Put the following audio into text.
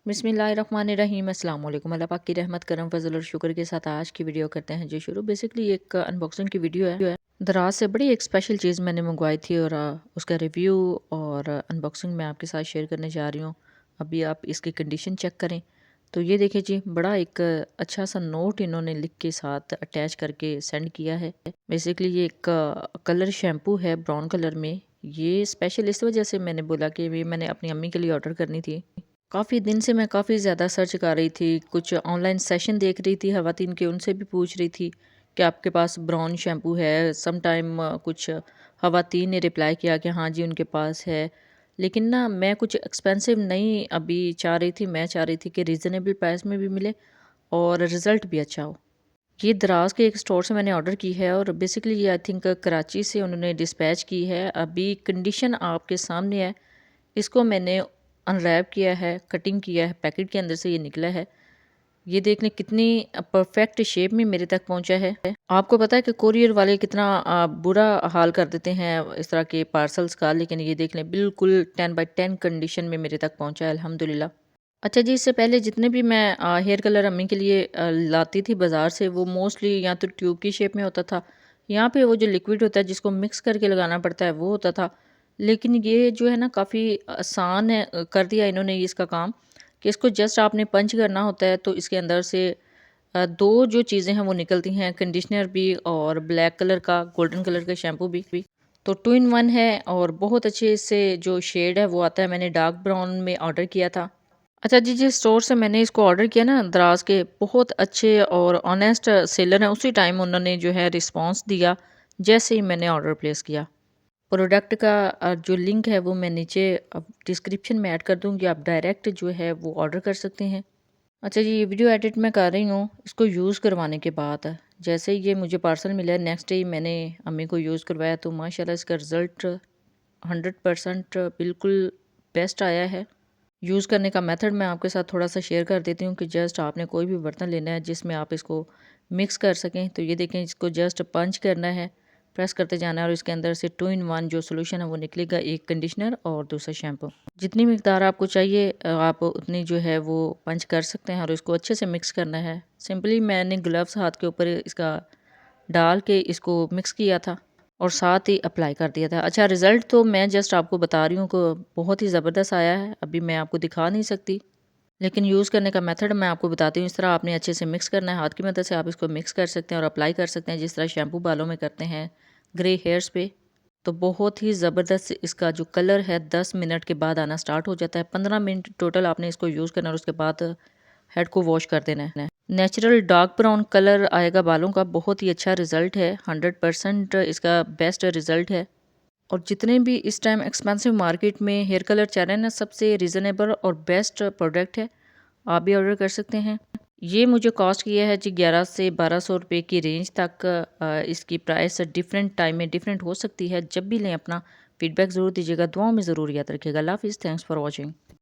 बिस्मिल्लाहिर्रहमानिर्रहीम अस्सलाम वालेकुम। अल्लाह पाक की रहमत करम फजल और शुक्र के साथ आज की वीडियो करते हैं जो शुरू। बेसिकली एक अनबॉक्सिंग की वीडियो है। दराज से बड़ी एक स्पेशल चीज़ मैंने मंगवाई थी और उसका रिव्यू और अनबॉक्सिंग मैं आपके साथ शेयर करने जा रही हूँ। अभी आप इसकी कंडीशन चेक करें तो ये देखिए जी, बड़ा एक अच्छा सा नोट इन्होंने लिख के साथ अटैच करके सेंड किया है। बेसिकली ये एक कलर शैम्पू है ब्राउन कलर में। ये स्पेशल इस वजह से मैंने बोला कि ये मैंने अपनी अम्मी के लिए ऑर्डर करनी थी। काफ़ी दिन से मैं काफ़ी ज़्यादा सर्च कर रही थी, कुछ ऑनलाइन सेशन देख रही थी ख़वातीन के, उनसे भी पूछ रही थी कि आपके पास ब्राउन शैम्पू है। सम टाइम कुछ ख़वातीन ने रिप्लाई किया कि हाँ जी उनके पास है, लेकिन ना मैं कुछ एक्सपेंसिव नहीं अभी चाह रही थी। मैं चाह रही थी कि रीज़नेबल प्राइस में भी मिले और रिज़ल्ट भी अच्छा हो। ये दराज के एक स्टोर से मैंने ऑर्डर की है और बेसिकली ये आई थिंक कराची से उन्होंने डिस्पैच की है। अभी कंडीशन आपके सामने है। इसको मैंने अनरैप किया है, कटिंग किया है, पैकेट के अंदर से ये निकला है। ये देख लें कितनी परफेक्ट शेप में मेरे तक पहुंचा है। आपको पता है कि कोरियर वाले कितना बुरा हाल कर देते हैं इस तरह के पार्सल्स का, लेकिन ये देख लें बिल्कुल 10/10 कंडीशन में मेरे तक पहुंचा है अल्हम्दुलिल्लाह। अच्छा जी, इससे पहले जितने भी मैं हेयर कलर अम्मी के लिए लाती थी बाज़ार से, वो मोस्टली या तो ट्यूब की शेप में होता था, यहाँ पे वो जो लिक्विड होता है जिसको मिक्स करके लगाना पड़ता है वो होता था। लेकिन ये जो है ना काफ़ी आसान है, कर दिया इन्होंने ये इसका काम कि इसको जस्ट आपने पंच करना होता है तो इसके अंदर से दो जो चीज़ें हैं वो निकलती हैं, कंडीशनर भी और ब्लैक कलर का गोल्डन कलर का शैम्पू भी। तो 2 इन 1 है और बहुत अच्छे इससे जो शेड है वो आता है। मैंने डार्क ब्राउन में ऑर्डर किया था। अच्छा जी, जिस स्टोर से मैंने इसको ऑर्डर किया ना दराज के, बहुत अच्छे और ऑनेस्ट सेलर हैं। उसी टाइम उन्होंने जो है रिस्पांस दिया जैसे ही मैंने ऑर्डर प्लेस किया। प्रोडक्ट का जो लिंक है वो मैं नीचे डिस्क्रिप्शन में ऐड कर दूंगी, आप डायरेक्ट जो है वो ऑर्डर कर सकते हैं। अच्छा जी, ये वीडियो एडिट मैं कर रही हूँ। इसको यूज़ करवाने के बाद जैसे ही ये मुझे पार्सल मिला है, नेक्स्ट डे ही मैंने अम्मी को यूज़ करवाया तो माशाल्लाह इसका रिज़ल्ट 100% बिल्कुल बेस्ट आया है। यूज़ करने का मेथड मैं आपके साथ थोड़ा सा शेयर कर देती हूँ कि जस्ट आपने कोई भी बर्तन लेना है जिसमें आप इसको मिक्स कर सकें। तो ये देखें, इसको जस्ट पंच करना है, प्रेस करते जाना है और इसके अंदर से 2 इन 1 जो सोल्यूशन है वो निकलेगा, एक कंडीशनर और दूसरा शैम्पू। जितनी मिकदार आपको चाहिए आप उतनी जो है वो पंच कर सकते हैं और इसको अच्छे से मिक्स करना है। सिंपली मैंने ग्लव्स हाथ के ऊपर इसका डाल के इसको मिक्स किया था और साथ ही अप्लाई कर दिया था। अच्छा, रिज़ल्ट तो मैं जस्ट आपको बता रही हूँ कि बहुत ही ज़बरदस्त आया है। अभी मैं आपको दिखा नहीं सकती, लेकिन यूज़ करने का मेथड मैं आपको बताती हूँ। इस तरह आपने अच्छे से मिक्स करना है, हाथ की मदद से आप इसको मिक्स कर सकते हैं और अप्लाई कर सकते हैं जिस तरह शैम्पू बालों में करते हैं ग्रे हेयर्स पे। तो बहुत ही ज़बरदस्त इसका जो कलर है 10 मिनट के बाद आना स्टार्ट हो जाता है। 15 मिनट टोटल आपने इसको यूज़ करना और उसके बाद हेड को वॉश कर देना है। नेचुरल डार्क ब्राउन कलर आएगा बालों का। बहुत ही अच्छा रिज़ल्ट है, 100% इसका बेस्ट रिज़ल्ट है। और जितने भी इस टाइम एक्सपेंसिव मार्केट में हेयर कलर चल रहे हैं ना, सबसे रीज़नेबल और बेस्ट प्रोडक्ट है। आप भी ऑर्डर कर सकते हैं। ये मुझे कॉस्ट किया है जी 1100 से 1200 रुपये की रेंज तक। इसकी प्राइस डिफरेंट टाइम में डिफरेंट हो सकती है। जब भी लें अपना फीडबैक ज़रूर दीजिएगा, दुआओं में ज़रूर याद रखिएगा। अल्लाह हाफ़िज़, थैंक्स फॉर वॉचिंग।